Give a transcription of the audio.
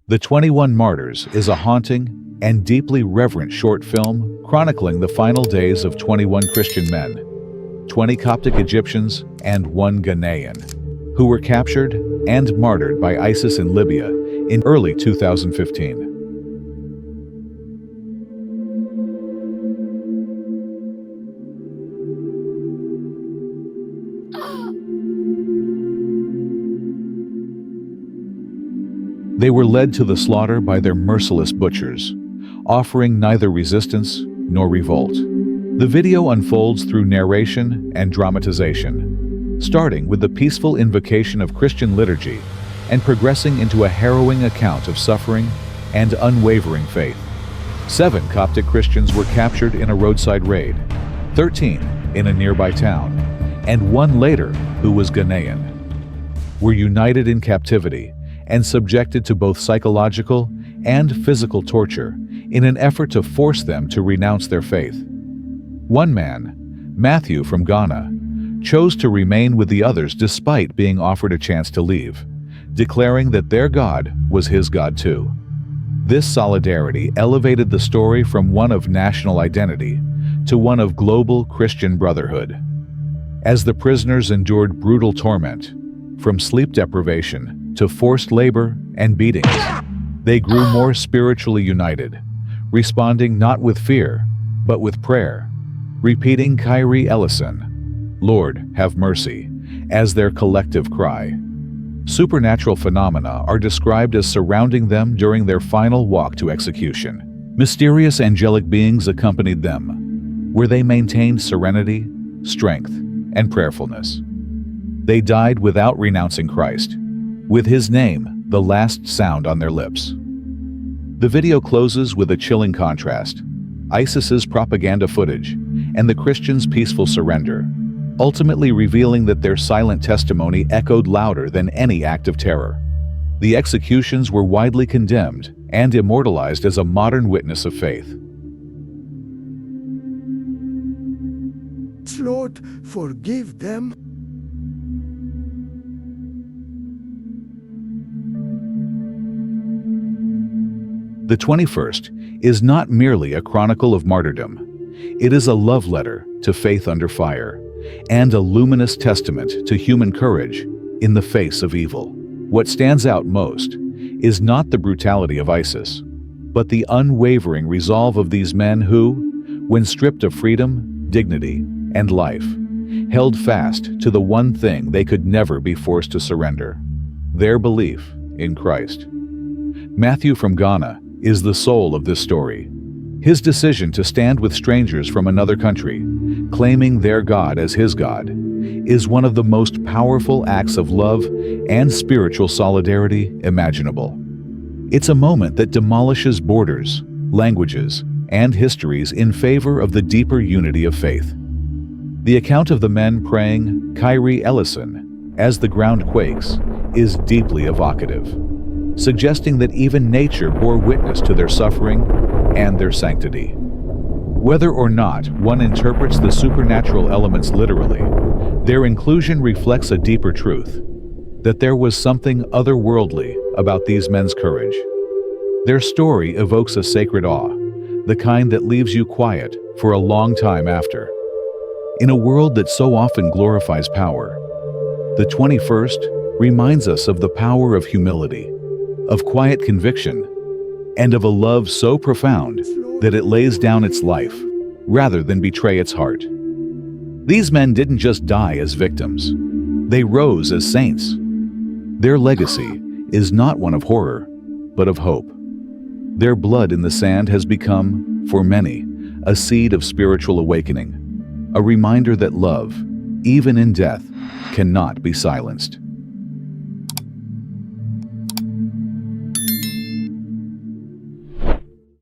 The 21 Martyrs is a haunting and deeply reverent short film chronicling the final days of 21 Christian men, 20 Coptic Egyptians, and 1 Ghanaian, who were captured and martyred by ISIS in Libya in early 2015. They were led to the slaughter by their merciless butchers, offering neither resistance nor revolt. The video unfolds through narration and dramatization, starting with the peaceful invocation of Christian liturgy and progressing into a harrowing account of suffering and unwavering faith. 7 Coptic Christians were captured in a roadside raid, 13 in a nearby town, and 1 later, who was Ghanaian, were united in captivity and subjected to both psychological and physical torture in an effort to force them to renounce their faith. One man, Matthew from Ghana, chose to remain with the others despite being offered a chance to leave, declaring that their God was his God too. This solidarity elevated the story from one of national identity to one of global Christian brotherhood. As the prisoners endured brutal torment, from sleep deprivation to forced labor and beatings, they grew more spiritually united, responding not with fear, but with prayer, repeating Kyrie eleison, Lord, have mercy, as their collective cry. Supernatural phenomena are described as surrounding them during their final walk to execution. Mysterious angelic beings accompanied them, where they maintained serenity, strength, and prayerfulness. They died without renouncing Christ, with his name the last sound on their lips. The video closes with a chilling contrast: ISIS's propaganda footage and the Christians' peaceful surrender, ultimately revealing that their silent testimony echoed louder than any act of terror. The executions were widely condemned and immortalized as a modern witness of faith. Lord, forgive them. The 21st is not merely a chronicle of martyrdom. It is a love letter to faith under fire and a luminous testament to human courage in the face of evil. What stands out most is not the brutality of ISIS, but the unwavering resolve of these men who, when stripped of freedom, dignity, and life, held fast to the one thing they could never be forced to surrender: their belief in Christ. Matthew from Ghana is the soul of this story. His decision to stand with strangers from another country, claiming their God as his God, is one of the most powerful acts of love and spiritual solidarity imaginable. It's a moment that demolishes borders, languages, and histories in favor of the deeper unity of faith. The account of the men praying Kyrie eleison as the ground quakes is deeply evocative, suggesting that even nature bore witness to their suffering and their sanctity. Whether or not one interprets the supernatural elements literally, their inclusion reflects a deeper truth: that there was something otherworldly about these men's courage. Their story evokes a sacred awe, the kind that leaves you quiet for a long time after. In a world that so often glorifies power, the 21st reminds us of the power of humility, of quiet conviction, and of a love so profound that it lays down its life rather than betray its heart. These men didn't just die as victims, they rose as saints. Their legacy is not one of horror, but of hope. Their blood in the sand has become, for many, a seed of spiritual awakening, a reminder that love, even in death, cannot be silenced.